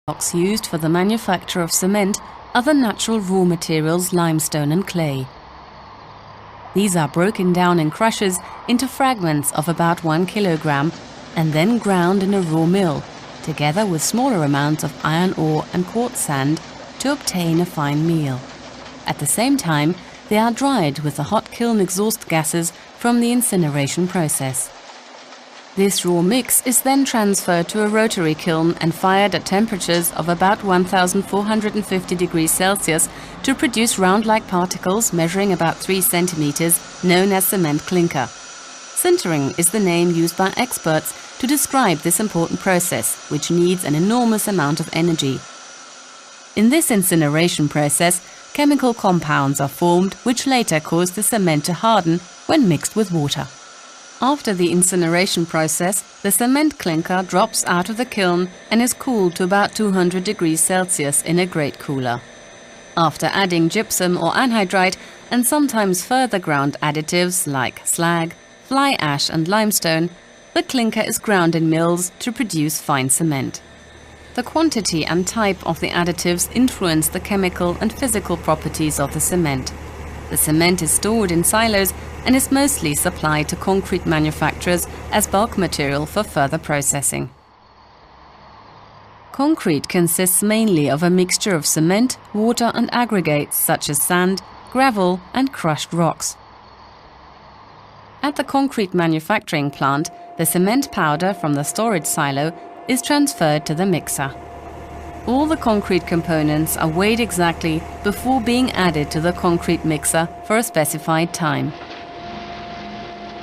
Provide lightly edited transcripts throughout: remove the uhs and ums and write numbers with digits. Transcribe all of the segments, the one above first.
Blocks used for the manufacture of cement are the natural raw materials limestone and clay. These are broken down in crushers into fragments of about 1 kilogram and then ground in a raw mill, together with smaller amounts of iron ore and quartz sand to obtain a fine meal. At the same time, they are dried with the hot kiln exhaust gases from the incineration process. This raw mix is then transferred to a rotary kiln and fired at temperatures of about 1450 degrees Celsius to produce round-like particles measuring about 3 centimeters, known as cement clinker. Sintering is the name used by experts to describe this important process, which needs an enormous amount of energy. In this incineration process, chemical compounds are formed which later cause the cement to harden when mixed with water. After the incineration process, the cement clinker drops out of the kiln and is cooled to about 200 degrees Celsius in a grate cooler. After adding gypsum or anhydrite and sometimes further ground additives like slag, fly ash and limestone, the clinker is ground in mills to produce fine cement. The quantity and type of the additives influence the chemical and physical properties of the cement. The cement is stored in silos and is mostly supplied to concrete manufacturers as bulk material for further processing. Concrete consists mainly of a mixture of cement, water and aggregates such as sand, gravel and crushed rocks. At the concrete manufacturing plant, the cement powder from the storage silo is transferred to the mixer. All the concrete components are weighed exactly before being added to the concrete mixer for a specified time.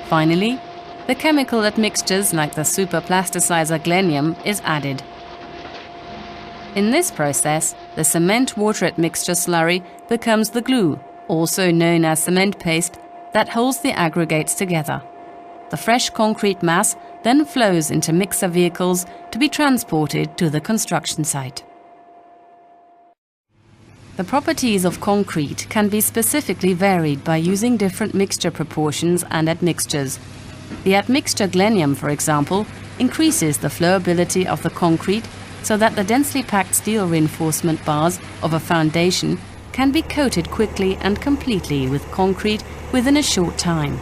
Finally, the chemical admixtures like the superplasticizer glenium is added. In this process, the cement-water admixture slurry becomes the glue, also known as cement paste, that holds the aggregates together. The fresh concrete mass then flows into mixer vehicles to be transported to the construction site. The properties of concrete can be specifically varied by using different mixture proportions and admixtures. The admixture glenium, for example, increases the flowability of the concrete so that the densely packed steel reinforcement bars of a foundation can be coated quickly and completely with concrete within a short time.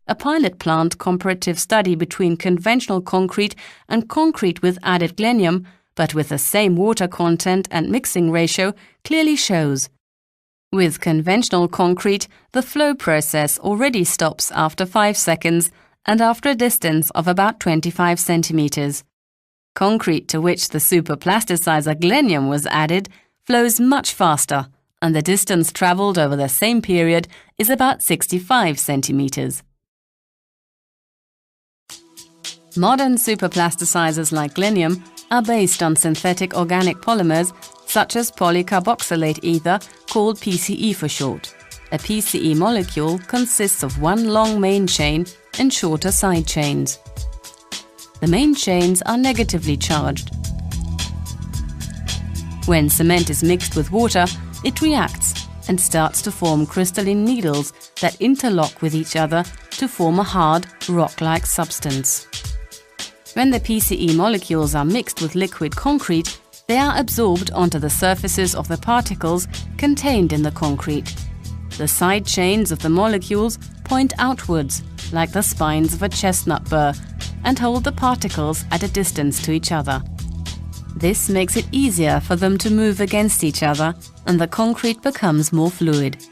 A pilot plant comparative study between conventional concrete and concrete with added glenium, but with the same water content and mixing ratio, clearly shows. With conventional concrete, the flow process already stops after 5 seconds and after a distance of about 25 centimeters. Concrete to which the superplasticizer glenium was added flows much faster, and the distance traveled over the same period is about 65 centimeters. Modern superplasticizers like glenium are based on synthetic organic polymers such as polycarboxylate ether, called PCE for short. A PCE molecule consists of one long main chain and shorter side chains. The main chains are negatively charged. When cement is mixed with water, it reacts and starts to form crystalline needles that interlock with each other to form a hard, rock-like substance. When the PCE molecules are mixed with liquid concrete, they are absorbed onto the surfaces of the particles contained in the concrete. The side chains of the molecules point outwards, like the spines of a chestnut burr, and hold the particles at a distance to each other. This makes it easier for them to move against each other, and the concrete becomes more fluid.